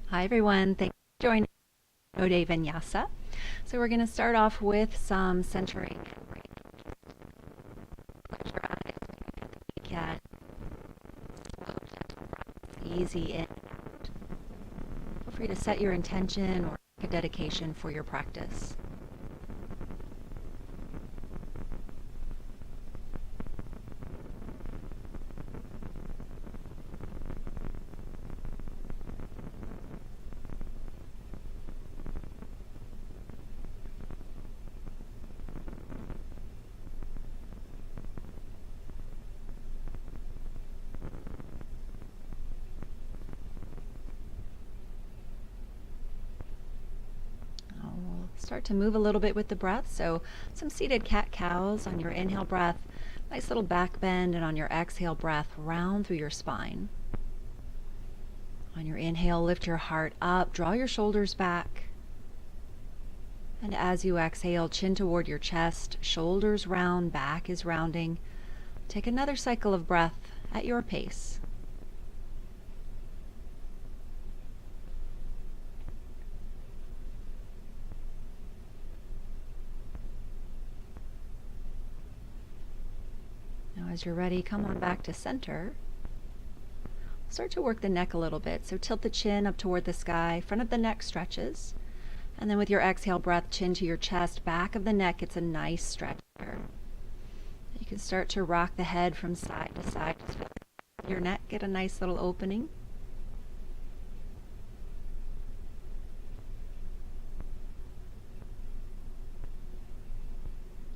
Hi everyone, thanks for joining Ode Vinyasa. So we're going to start off with some centering and breathing. Close your eyes, cat, slow, gentle breaths, easy in. Feel free to set your intention or a dedication for your practice. We'll start to move a little bit with the breath. So some seated cat-cows on your inhale breath, nice little back bend, and on your exhale breath, round through your spine. On your inhale, lift your heart up, draw your shoulders back. And as you exhale, chin toward your chest, shoulders round, back is rounding. Take another cycle of breath at your pace. Now as you're ready, come on back to center. Start to work the neck a little bit. So tilt the chin up toward the sky, front of the neck stretches. And then with your exhale breath, chin to your chest, back of the neck, it's a nice stretch here. You can start to rock the head from side to side. Just feel your neck get a nice little opening.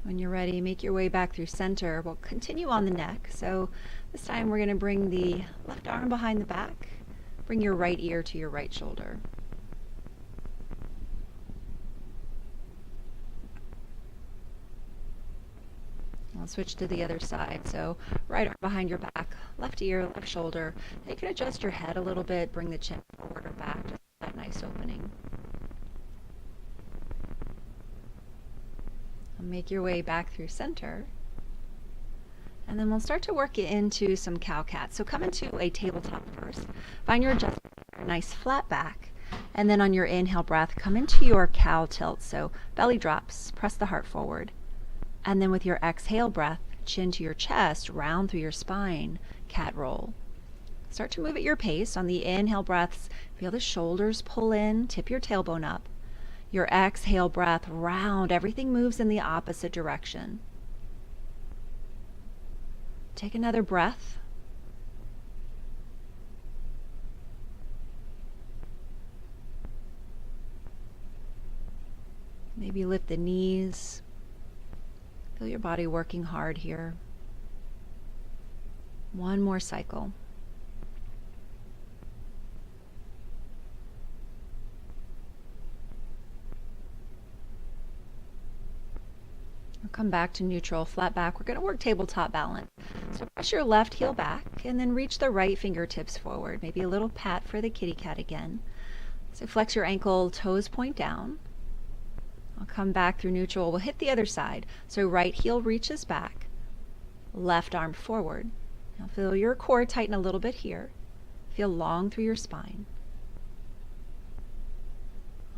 When you're ready, make your way back through center. We'll continue on the neck. So this time we're going to bring the left arm behind the back. Bring your right ear to your right shoulder. I'll switch to the other side. So right arm behind your back, left ear, left shoulder. You can adjust your head a little bit, bring the chin forward or back, just that nice opening. Make your way back through center. And then we'll start to work it into some cow-cat. So come into a tabletop first. Find your adjustment, nice flat back. And then on your inhale breath, come into your cow tilt. So belly drops, press the heart forward. And then with your exhale breath, chin to your chest, round through your spine, cat roll. Start to move at your pace. On the inhale breaths, feel the shoulders pull in, tip your tailbone up. Your exhale breath, round, everything moves in the opposite direction. Take another breath. Maybe lift the knees. Feel your body working hard here. One more cycle. Come back to neutral, flat back. We're going to work tabletop balance. So press your left heel back and then reach the right fingertips forward. Maybe a little pat for the kitty cat again. So flex your ankle, toes point down. I'll come back through neutral. We'll hit the other side. So right heel reaches back, left arm forward. Now feel your core tighten a little bit here. Feel long through your spine.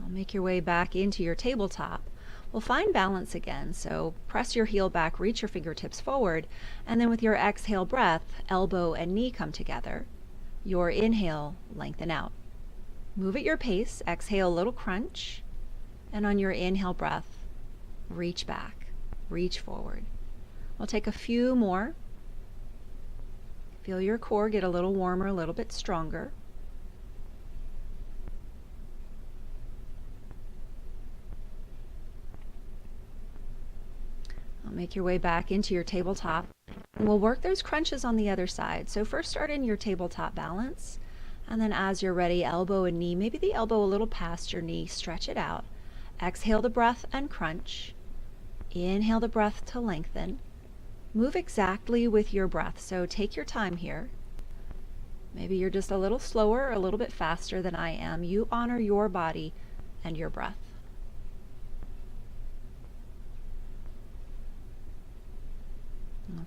I'll make your way back into your tabletop. We'll find balance again, so press your heel back, reach your fingertips forward, and then with your exhale breath, elbow and knee come together. Your inhale, lengthen out. Move at your pace, exhale a little crunch, and on your inhale breath, reach back, reach forward. We'll take a few more. Feel your core get a little warmer, a little bit stronger. Make your way back into your tabletop. And we'll work those crunches on the other side. So first start in your tabletop balance. And then as you're ready, elbow and knee, maybe the elbow a little past your knee, stretch it out. Exhale the breath and crunch. Inhale the breath to lengthen. Move exactly with your breath. So take your time here. Maybe you're just a little slower or a little bit faster than I am. You honor your body and your breath.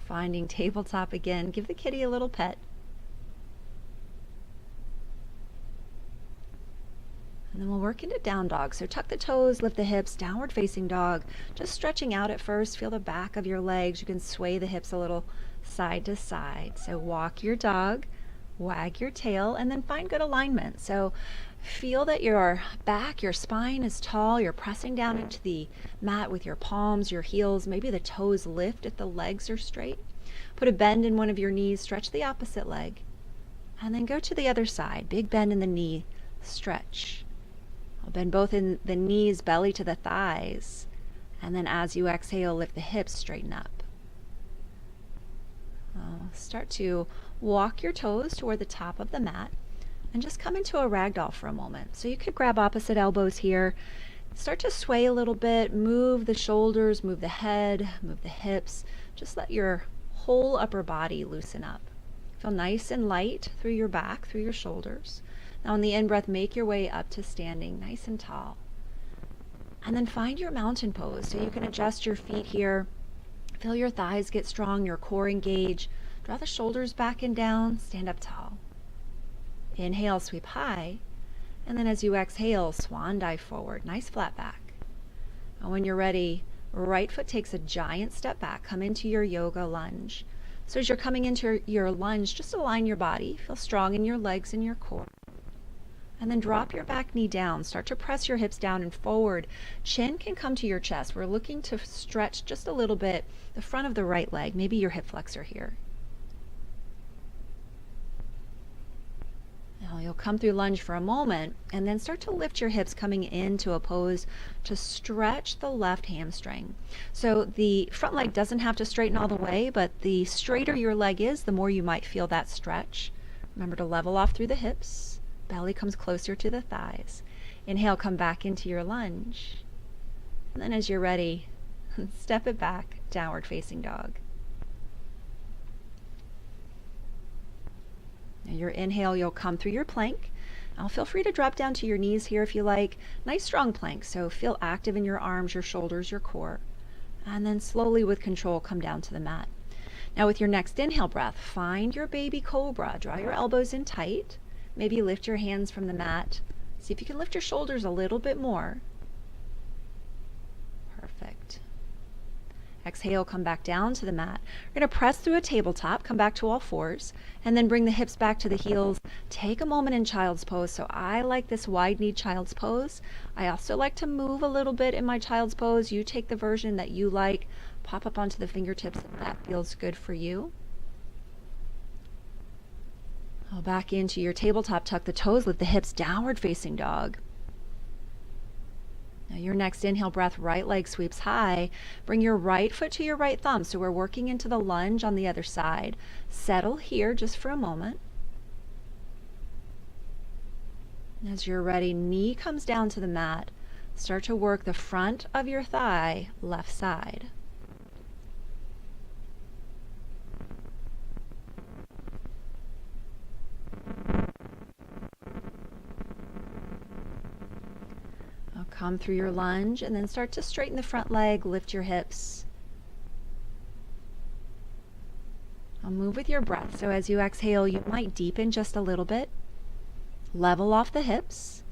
Finding tabletop again. Give the kitty a little pet. And then we'll work into down dog. So tuck the toes, lift the hips, downward facing dog. Just stretching out at first. Feel the back of your legs. You can sway the hips a little side to side. So walk your dog, wag your tail, and then find good alignment. So feel that your back, your spine is tall. You're pressing down into the mat with your palms, your heels. Maybe the toes lift if the legs are straight. Put a bend in one of your knees. Stretch the opposite leg. And then go to the other side. Big bend in the knee. Stretch. I'll bend both in the knees, belly to the thighs. And then as you exhale, lift the hips, straighten up. Start to walk your toes toward the top of the mat and just come into a ragdoll for a moment. So you could grab opposite elbows here. Start to sway a little bit, move the shoulders, move the head, move the hips. Just let your whole upper body loosen up. Feel nice and light through your back, through your shoulders. Now on the in-breath, make your way up to standing nice and tall. And then find your mountain pose. So you can adjust your feet here. Feel your thighs get strong, your core engage. Draw the shoulders back and down, stand up tall. Inhale, sweep high. And then as you exhale, swan dive forward. Nice flat back. And when you're ready, right foot takes a giant step back. Come into your yoga lunge. So as you're coming into your lunge, just align your body. Feel strong in your legs and your core. And then drop your back knee down. Start to press your hips down and forward. Chin can come to your chest. We're looking to stretch just a little bit the front of the right leg, maybe your hip flexor here. Now you'll come through lunge for a moment and then start to lift your hips coming into a pose to stretch the left hamstring. So the front leg doesn't have to straighten all the way, but the straighter your leg is, the more you might feel that stretch. Remember to level off through the hips. Belly comes closer to the thighs. Inhale, come back into your lunge. And then as you're ready, step it back, downward facing dog. Now your inhale, you'll come through your plank. Now feel free to drop down to your knees here if you like. Nice strong plank, so feel active in your arms, your shoulders, your core. And then slowly with control, come down to the mat. Now with your next inhale breath, find your baby cobra. Draw your elbows in tight. Maybe lift your hands from the mat. See if you can lift your shoulders a little bit more. Perfect. Exhale, come back down to the mat. We're going to press through a tabletop, come back to all fours, and then bring the hips back to the heels. Take a moment in child's pose. So I like this wide-kneed child's pose. I also like to move a little bit in my child's pose. You take the version that you like. Pop up onto the fingertips if that feels good for you. Back into your tabletop, tuck the toes, lift the hips, downward facing dog. Now your next inhale breath, right leg sweeps high. Bring your right foot to your right thumb. So we're working into the lunge on the other side. Settle here just for a moment. As you're ready, knee comes down to the mat. Start to work the front of your thigh, left side. Come through your lunge and then start to straighten the front leg, lift your hips. I'll move with your breath. So as you exhale, you might deepen just a little bit. Level off the hips.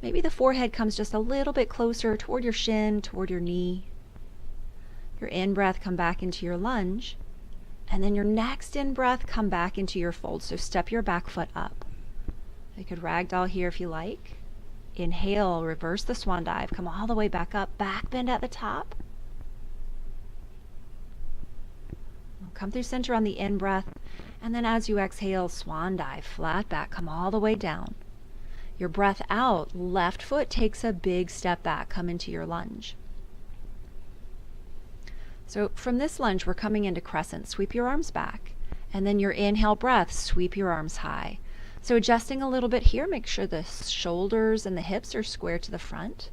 Maybe the forehead comes just a little bit closer toward your shin, toward your knee. Your in-breath, come back into your lunge. And then your next in-breath, come back into your fold. So step your back foot up. You could ragdoll here if you like. Inhale, reverse the swan dive. Come all the way back up, back bend at the top. Come through center on the in-breath. And then as you exhale, swan dive, flat back, come all the way down. Your breath out, left foot takes a big step back, come into your lunge. So from this lunge, we're coming into crescent. Sweep your arms back. And then your inhale breath, sweep your arms high. So adjusting a little bit here, make sure the shoulders and the hips are square to the front.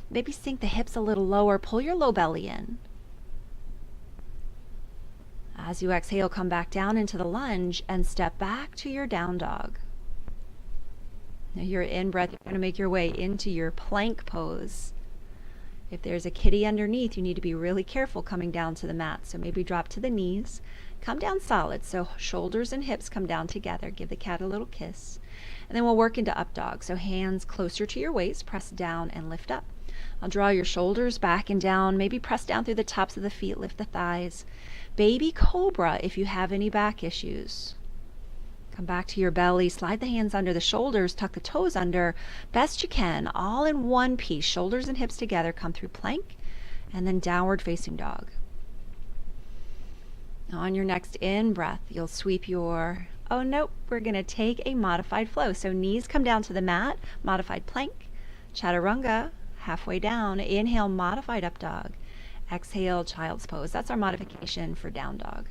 Maybe sink the hips a little lower, pull your low belly in. As you exhale, come back down into the lunge and step back to your down dog. Now your in-breath, you're going to make your way into your plank pose. If there's a kitty underneath, you need to be really careful coming down to the mat. So maybe drop to the knees, come down solid. So shoulders and hips come down together. Give the cat a little kiss. And then we'll work into up dog. So hands closer to your waist, press down and lift up. I'll draw your shoulders back and down, maybe press down through the tops of the feet, lift the thighs. Baby cobra if you have any back issues. Come back to your belly, slide the hands under the shoulders, tuck the toes under, best you can, all in one piece, shoulders and hips together, come through plank, and then downward facing dog. On your next in-breath, you'll sweep your, oh nope, we're gonna take a modified flow. So knees come down to the mat, modified plank, chaturanga, halfway down, inhale, modified up dog, exhale, child's pose. That's our modification for down dog.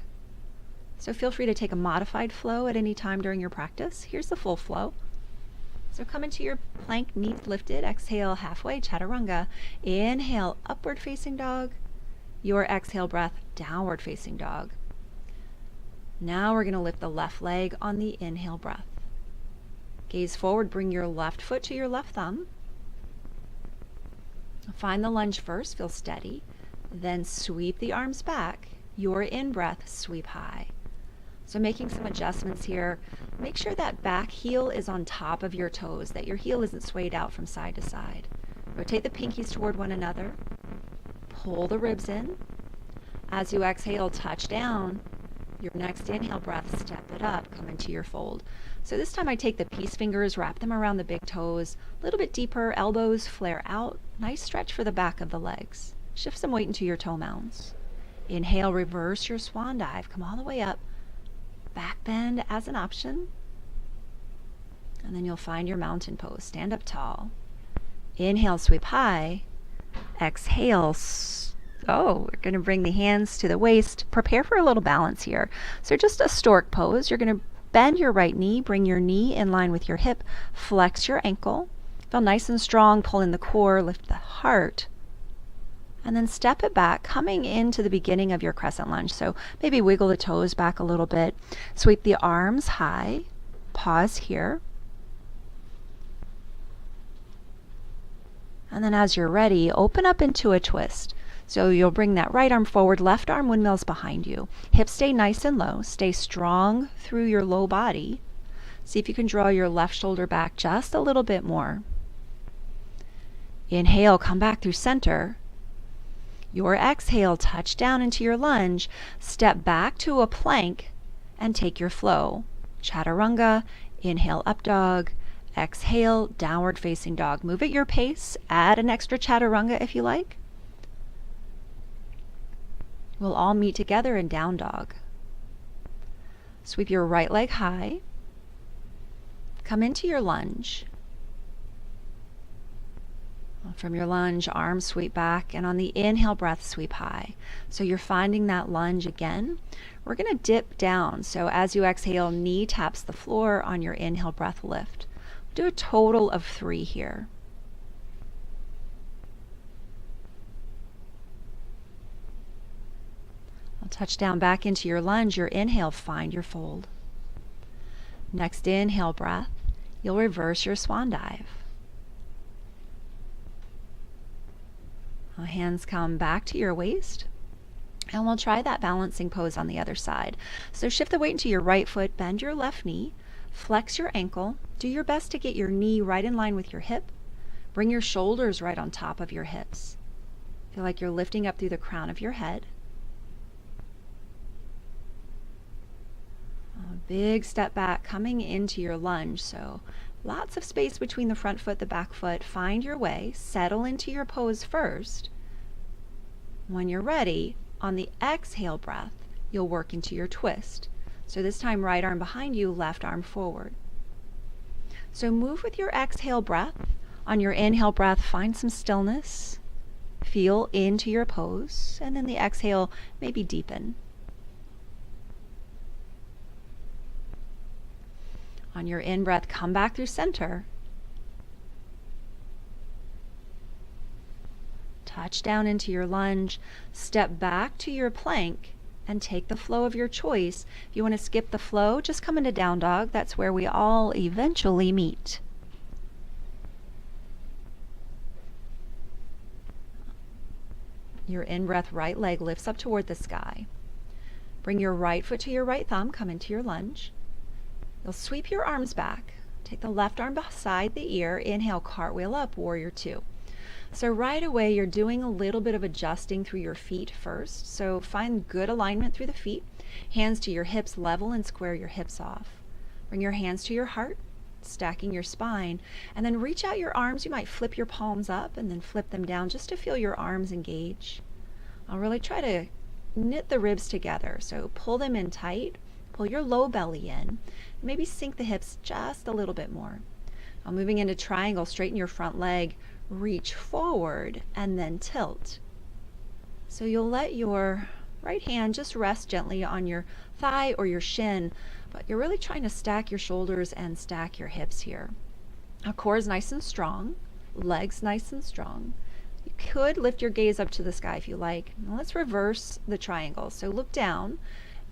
So feel free to take a modified flow at any time during your practice. Here's the full flow. So come into your plank, knees lifted, exhale, halfway, chaturanga. Inhale, upward facing dog. Your exhale breath, downward facing dog. Now we're gonna lift the left leg on the inhale breath. Gaze forward, bring your left foot to your left thumb. Find the lunge first, feel steady. Then sweep the arms back. Your in-breath, sweep high. So making some adjustments here. Make sure that back heel is on top of your toes, that your heel isn't swayed out from side to side. Rotate the pinkies toward one another. Pull the ribs in. As you exhale, touch down. Your next inhale breath, step it up, come into your fold. So this time I take the peace fingers, wrap them around the big toes, a little bit deeper, elbows flare out. Nice stretch for the back of the legs. Shift some weight into your toe mounds. Inhale, reverse your swan dive, come all the way up. Back bend as an option. And then you'll find your mountain pose. Stand up Inhale, sweep high. Exhale, we're going to bring the hands to the waist. Prepare for a little balance here. So just a stork pose. You're going to bend your right knee, bring your knee in line with your hip, flex your ankle. Feel nice and strong, pull in the core, lift the heart. And then step it back, coming into the beginning of your crescent lunge. So maybe wiggle the toes back a little bit. Sweep the arms high. Pause here. And then as you're ready, open up into a twist. So you'll bring that right arm forward, left arm windmills behind you. Hips stay nice and low. Stay strong through your low body. See if you can draw your left shoulder back just a little bit more. Inhale, come back through center. Your exhale, touch down into your lunge, step back to a plank, and take your flow. Chaturanga, inhale, up dog, exhale, downward facing dog. Move at your pace, add an extra chaturanga if you like. We'll all meet together in down dog. Sweep your right leg high, come into your lunge. From your lunge, arms sweep back, and on the inhale breath, sweep high. So you're finding that lunge again. We're going to dip down. So as you exhale, knee taps the floor. On your inhale breath, lift. Do a total of 3 here. I'll touch down back into your lunge. Your inhale, find your fold. Next inhale breath, you'll reverse your swan dive. Hands come back to your waist, and we'll try that balancing pose on the other side. So shift the weight into your right foot, bend your left knee, flex your ankle, do your best to get your knee right in line with your hip, bring your shoulders right on top of your hips. Feel like you're lifting up through the crown of your head. A big step back, coming into your lunge, so lots of space between the front foot, the back foot. Find your way, settle into your pose first. When you're ready, on the exhale breath, you'll work into your twist. So this time, right arm behind you, left arm forward. So move with your exhale breath. On your inhale breath, find some stillness. Feel into your pose, and then the exhale, maybe deepen. On your in-breath, come back through center. Touch down into your lunge. Step back to your plank and take the flow of your choice. If you want to skip the flow, just come into down dog. That's where we all eventually meet. Your in-breath right leg lifts up toward the sky. Bring your right foot to your right thumb, come into your lunge. You'll sweep your arms back. Take the left arm beside the ear. Inhale, cartwheel up, warrior two. So right away, you're doing a little bit of adjusting through your feet first. So find good alignment through the feet. Hands to your hips, level and square your hips off. Bring your hands to your heart, stacking your spine, and then reach out your arms. You might flip your palms up and then flip them down just to feel your arms engage. I'll really try to knit the ribs together. So pull them in tight, pull your low belly in, maybe sink the hips just a little bit more. Now moving into triangle, straighten your front leg, reach forward, and then tilt. So you'll let your right hand just rest gently on your thigh or your shin, but you're really trying to stack your shoulders and stack your hips here. Our core is nice and strong, legs nice and strong. You could lift your gaze up to the sky if you like. Now let's reverse the triangle. So look down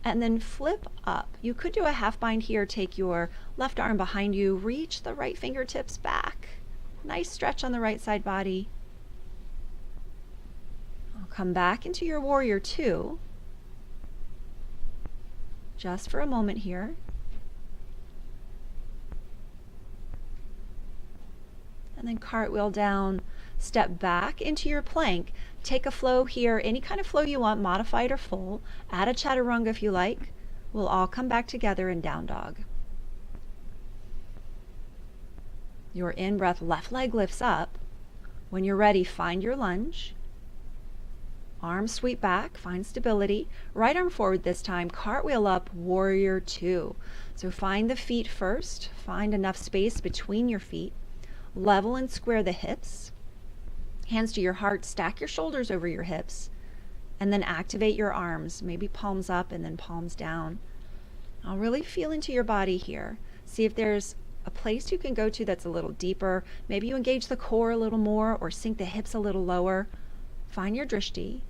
and then flip up. You could do a half bind here. Take your left arm behind you, reach the right fingertips back. Nice stretch on the right side body. I'll come back into your warrior two. Just for a moment here. And then cartwheel down, step back into your plank. Take a flow here, any kind of flow you want, modified or full. Add a chaturanga if you like. We'll all come back together in down dog. Your in-breath left leg lifts up. When you're ready, find your lunge. Arms sweep back, find stability. Right arm forward this time, cartwheel up, warrior two. So find the feet first, find enough space between your feet. Level and square the hips. Hands to your heart, stack your shoulders over your hips. And then activate your arms, maybe palms up and then palms down. I'll really feel into your body here. See if there's a place you can go to that's a little deeper. Maybe you engage the core a little more or sink the hips a little lower. Find your drishti.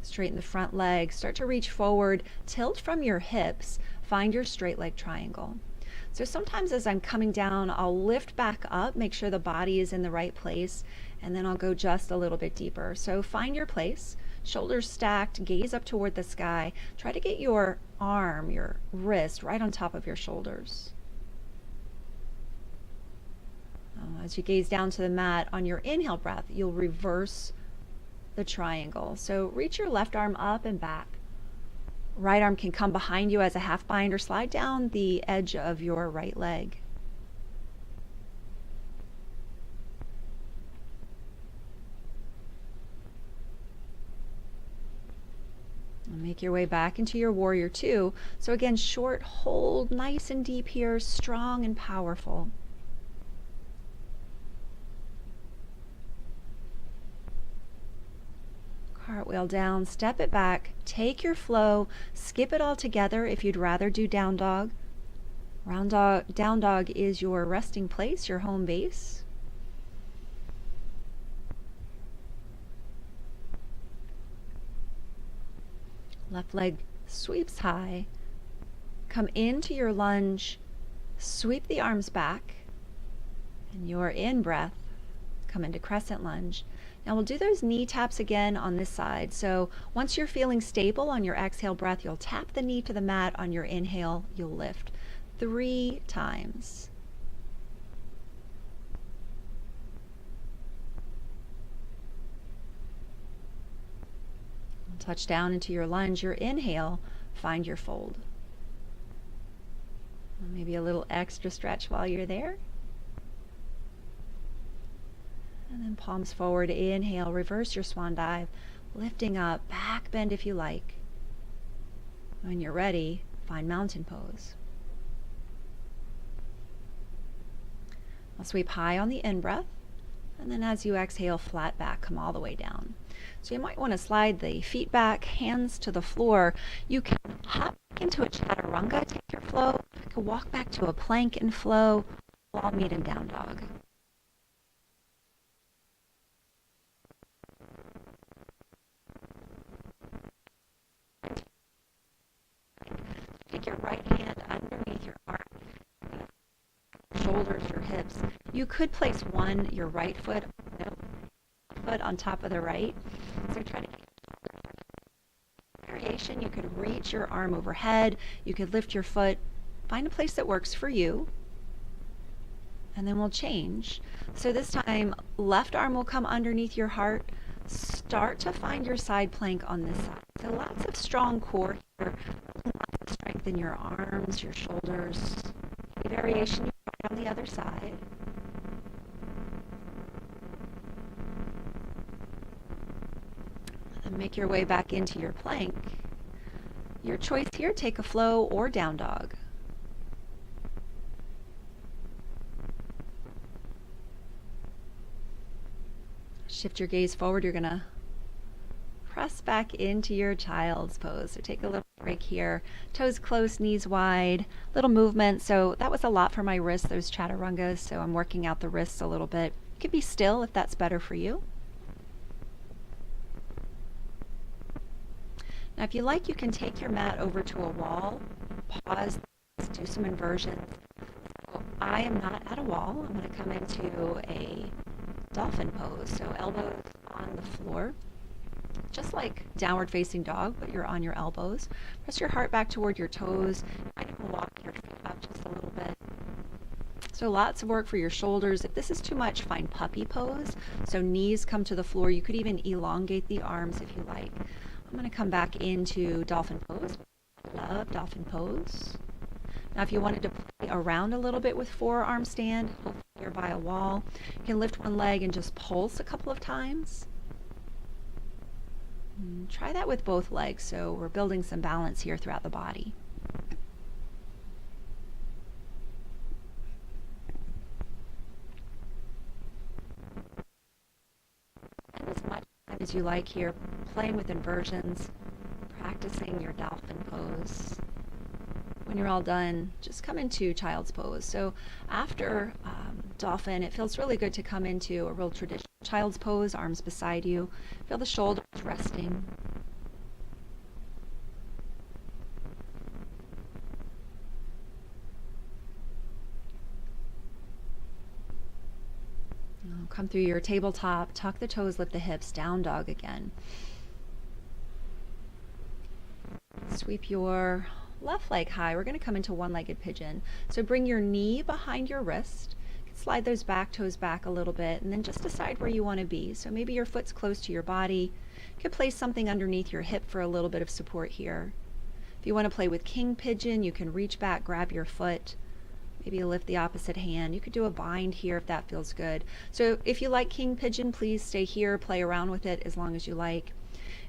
Straighten the front leg, start to reach forward, tilt from your hips, find your straight leg triangle. So sometimes as I'm coming down, I'll lift back up, make sure the body is in the right place, and then I'll go just a little bit deeper. So find your place, shoulders stacked, gaze up toward the sky. Try to get your arm, your wrist right on top of your shoulders. As you gaze down to the mat, on your inhale breath, you'll reverse the triangle. So reach your left arm up and back. Right arm can come behind you as a half bind or slide down the edge of your right leg. Make your way back into your warrior two. So again, short hold, nice and deep here, strong and powerful. Cartwheel down, step it back, take your flow, skip it all together if you'd rather do down dog. Down dog is your resting place, your home base. Left leg sweeps high. Come into your lunge, sweep the arms back, and your in-breath, come into crescent lunge. Now we'll do those knee taps again on this side. So once you're feeling stable on your exhale breath, you'll tap the knee to the mat. On your inhale, you'll lift 3 times. Touch down into your lunge. Your inhale, find your fold. Maybe a little extra stretch while you're there. And then palms forward, inhale, reverse your swan dive, lifting up, back bend if you like. When you're ready, find mountain pose. I'll sweep high on the in-breath, and then as you exhale, flat back, come all the way down. So you might want to slide the feet back, hands to the floor. You can hop into a chaturanga, take your flow. You can walk back to a plank and flow. We'll all meet in down dog. Take your right hand underneath your arm. shoulders, your hips. You could place your right foot on top of the right. So try to keep variation. You could reach your arm overhead. You could lift your foot. Find a place that works for you. And then we'll change. So this time, left arm will come underneath your heart. Start to find your side plank on this side. So lots of strong core here. Lots of strength in your arms, your shoulders. Any variation you find on the other side. And make your way back into your plank. Your choice here, take a flow or down dog. Shift your gaze forward. You're going to press back into your child's pose. So take a little break here. Toes close, knees wide, little movement. So that was a lot for my wrists, those chaturangas. So I'm working out the wrists a little bit. You can be still if that's better for you. Now, if you like, you can take your mat over to a wall, pause, do some inversions. So I am not at a wall. I'm going to come into a dolphin pose. So elbows on the floor, just like downward facing dog, but you're on your elbows. Press your heart back toward your toes. I can walk your feet up just a little bit. So lots of work for your shoulders. If this is too much, find puppy pose. So knees come to the floor. You could even elongate the arms if you like. I'm going to come back into dolphin pose. Love dolphin pose. Now, if you wanted to play around a little bit with forearm stand, hopefully you're by a wall, you can lift one leg and just pulse a couple of times. And try that with both legs, so we're building some balance here throughout the body. And as much time as you like here, playing with inversions, practicing your dolphin pose. When you're all done, just come into child's pose. So after dolphin, it feels really good to come into a real traditional child's pose, arms beside you. Feel the shoulders resting. Now come through your tabletop, tuck the toes, lift the hips, down dog again. Sweep your left leg high. We're going to come into one-legged pigeon. So bring your knee behind your wrist. Slide those back toes back a little bit, and then just decide where you want to be. So maybe your foot's close to your body. You could place something underneath your hip for a little bit of support here. If you want to play with king pigeon, you can reach back, grab your foot. Maybe lift the opposite hand. You could do a bind here if that feels good. So if you like king pigeon, please stay here, play around with it as long as you like.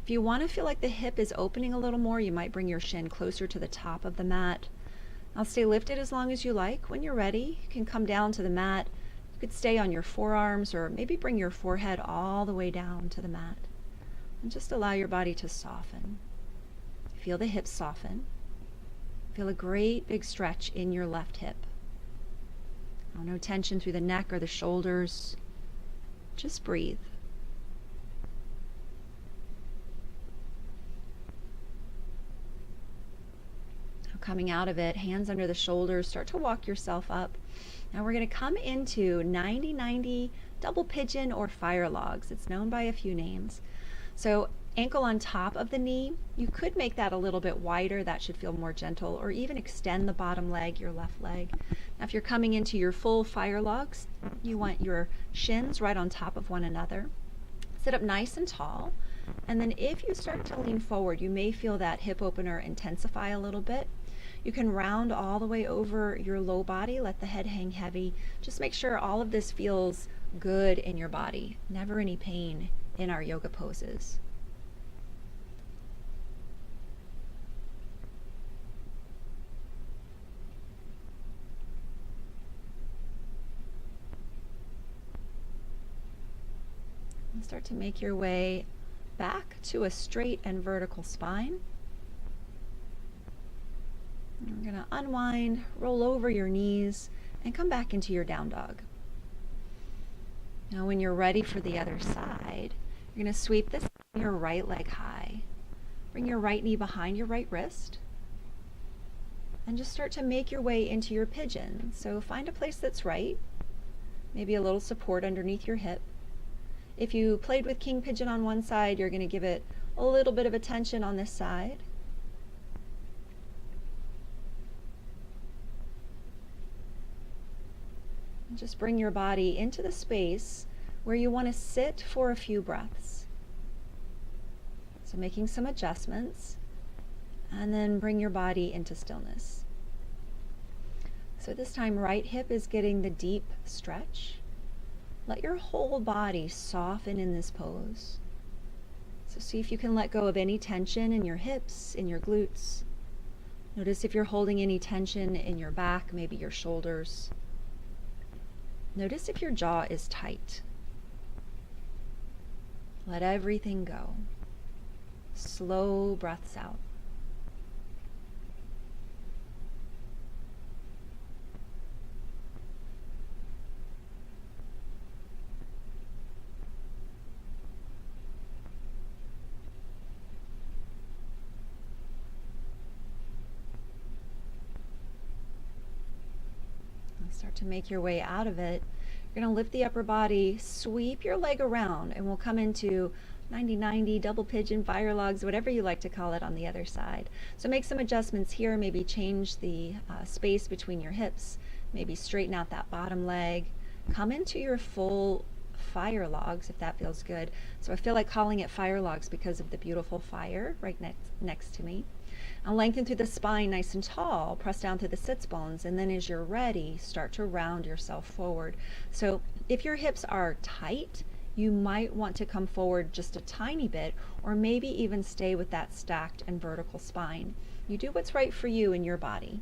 If you want to feel like the hip is opening a little more, you might bring your shin closer to the top of the mat. I'll stay lifted as long as you like. When you're ready, you can come down to the mat. You could stay on your forearms or maybe bring your forehead all the way down to the mat. And just allow your body to soften. Feel the hips soften. Feel a great big stretch in your left hip. No tension through the neck or the shoulders. Just breathe. Coming out of it, hands under the shoulders, start to walk yourself up. Now we're going to come into 90-90 double pigeon or fire logs. It's known by a few names. So ankle on top of the knee, you could make that a little bit wider. That should feel more gentle, or even extend the bottom leg, your left leg. Now if you're coming into your full fire logs, you want your shins right on top of one another. Sit up nice and tall. And then if you start to lean forward, you may feel that hip opener intensify a little bit. You can round all the way over your low body, let the head hang heavy. Just make sure all of this feels good in your body. Never any pain in our yoga poses. And start to make your way back to a straight and vertical spine. We're going to unwind, roll over your knees, and come back into your down dog. Now when you're ready for the other side, you're going to sweep your right leg high. Bring your right knee behind your right wrist. and just start to make your way into your pigeon. So find a place that's right, maybe a little support underneath your hip. If you played with king pigeon on one side, you're going to give it a little bit of attention on this side. And just bring your body into the space where you want to sit for a few breaths. So making some adjustments, and then bring your body into stillness. So this time, right hip is getting the deep stretch. Let your whole body soften in this pose. So see if you can let go of any tension in your hips, in your glutes. Notice if you're holding any tension in your back, maybe your shoulders. Notice if your jaw is tight. Let everything go. Slow breaths out. Start to make your way out of it. You're going to lift the upper body, sweep your leg around, and we'll come into 90-90, double pigeon, fire logs, whatever you like to call it on the other side. So make some adjustments here, maybe change the space between your hips, maybe straighten out that bottom leg. Come into your full fire logs if that feels good. So I feel like calling it fire logs because of the beautiful fire right next to me. And lengthen through the spine nice and tall, press down through the sits bones, and then as you're ready, start to round yourself forward. So if your hips are tight, you might want to come forward just a tiny bit, or maybe even stay with that stacked and vertical spine. You do what's right for you in your body.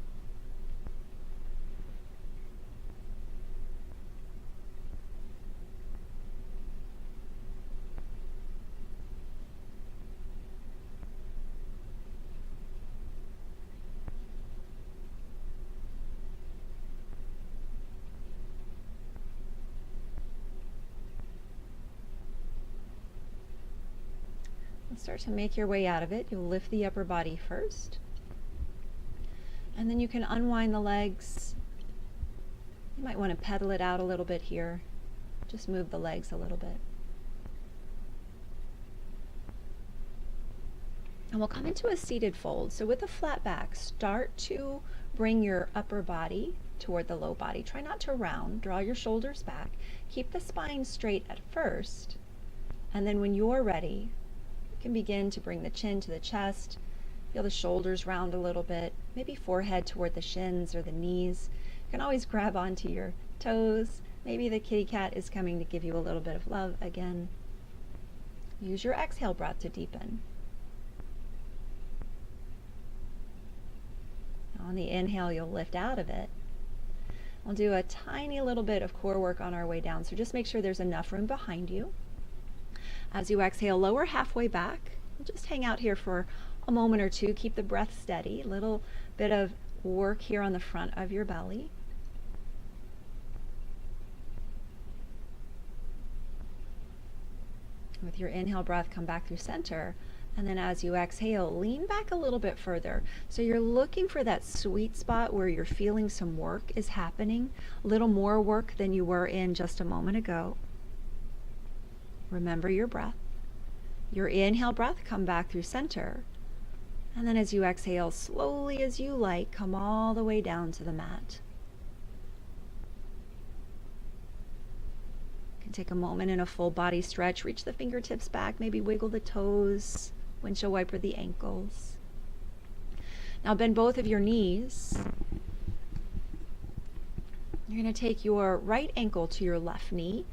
Start to make your way out of it. You'll lift the upper body first, and then you can unwind the legs. You might want to pedal it out a little bit here. Just move the legs a little bit. And we'll come into a seated fold. So with a flat back, start to bring your upper body toward the low body. Try not to round. Draw your shoulders back. Keep the spine straight at first, and then when you're ready, can begin to bring the chin to the chest, feel the shoulders round a little bit, maybe forehead toward the shins or the knees. You can always grab onto your toes. Maybe the kitty cat is coming to give you a little bit of love again. Use your exhale breath to deepen. On the inhale, you'll lift out of it. We'll do a tiny little bit of core work on our way down, so just make sure there's enough room behind you. As you exhale, lower halfway back. Just hang out here for a moment or two. Keep the breath steady. A little bit of work here on the front of your belly. With your inhale breath, come back through center. And then as you exhale, lean back a little bit further. So you're looking for that sweet spot where you're feeling some work is happening, a little more work than you were in just a moment ago. Remember your breath. Your inhale breath, come back through center. And then as you exhale, slowly as you like, come all the way down to the mat. You can take a moment in a full body stretch. Reach the fingertips back, maybe wiggle the toes, windshield wiper the ankles. Now bend both of your knees. You're going to take your right ankle to your left knee.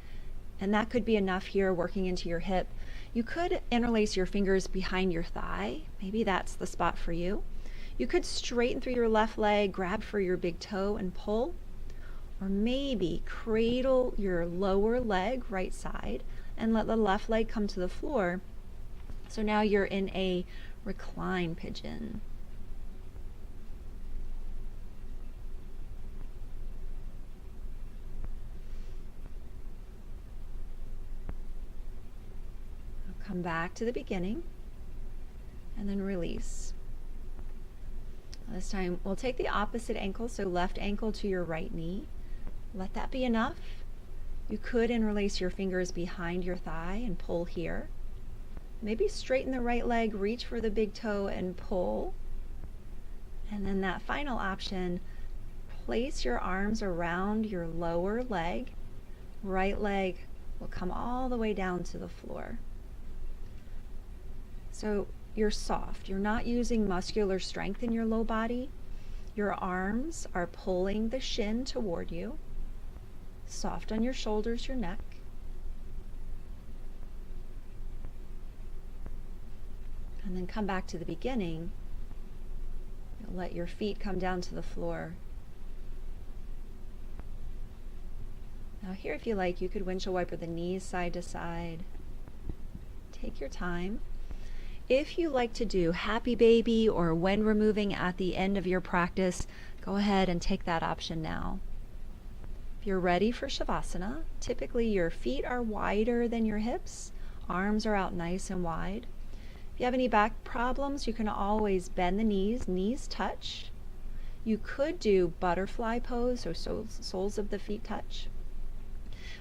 And that could be enough here, working into your hip. You could interlace your fingers behind your thigh. Maybe that's the spot for you. You could straighten through your left leg, grab for your big toe and pull. Or maybe cradle your lower leg, right side, and let the left leg come to the floor. So now you're in a recline pigeon. Come back to the beginning and then release. This time we'll take the opposite ankle, so left ankle to your right knee. Let that be enough. You could interlace your fingers behind your thigh and pull here. Maybe straighten the right leg, reach for the big toe and pull. And then that final option, place your arms around your lower leg. Right leg will come all the way down to the floor. So you're soft. You're not using muscular strength in your low body. Your arms are pulling the shin toward you. Soft on your shoulders, your neck. And then come back to the beginning. You'll let your feet come down to the floor. Now here, if you like, you could windshield wiper the knees side to side. Take your time. If you like to do happy baby or when removing at the end of your practice, go ahead and take that option now. If you're ready for Shavasana, typically your feet are wider than your hips, arms are out nice and wide. If you have any back problems, you can always bend the knees touch. You could do butterfly pose, so soles of the feet touch.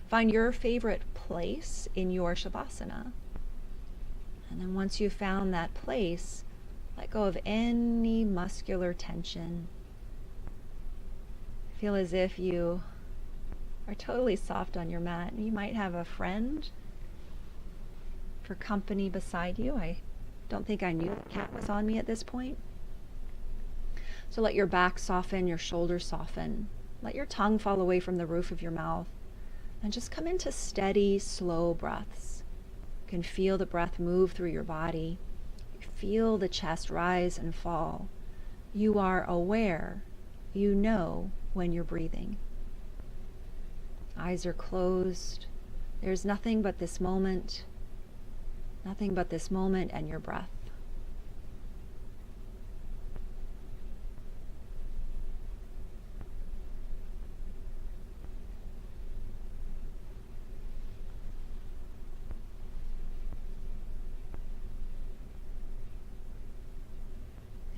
Find your favorite place in your Shavasana. And then once you've found that place, let go of any muscular tension. Feel as if you are totally soft on your mat. You might have a friend for company beside you. I don't think I knew the cat was on me at this point. So let your back soften, your shoulders soften. Let your tongue fall away from the roof of your mouth. And just come into steady, slow breaths. You can feel the breath move through your body. You feel the chest rise and fall. You are aware. You know when you're breathing. Eyes are closed. There's nothing but this moment. Nothing but this moment and your breath.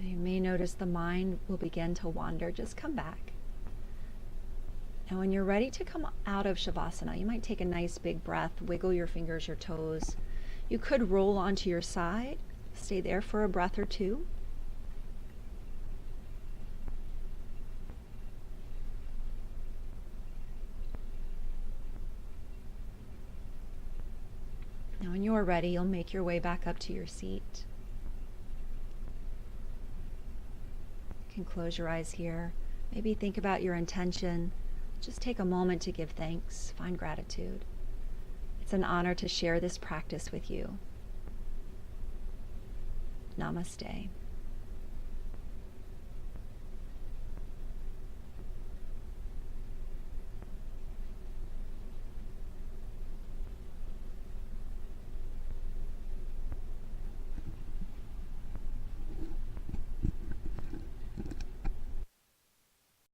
You may notice the mind will begin to wander. Just come back. And when you're ready to come out of Shavasana, you might take a nice big breath, wiggle your fingers, your toes. You could roll onto your side, stay there for a breath or two. Now when you're ready, you'll make your way back up to your seat. You can close your eyes here. Maybe think about your intention. Just take a moment to give thanks, find gratitude. It's an honor to share this practice with you. Namaste.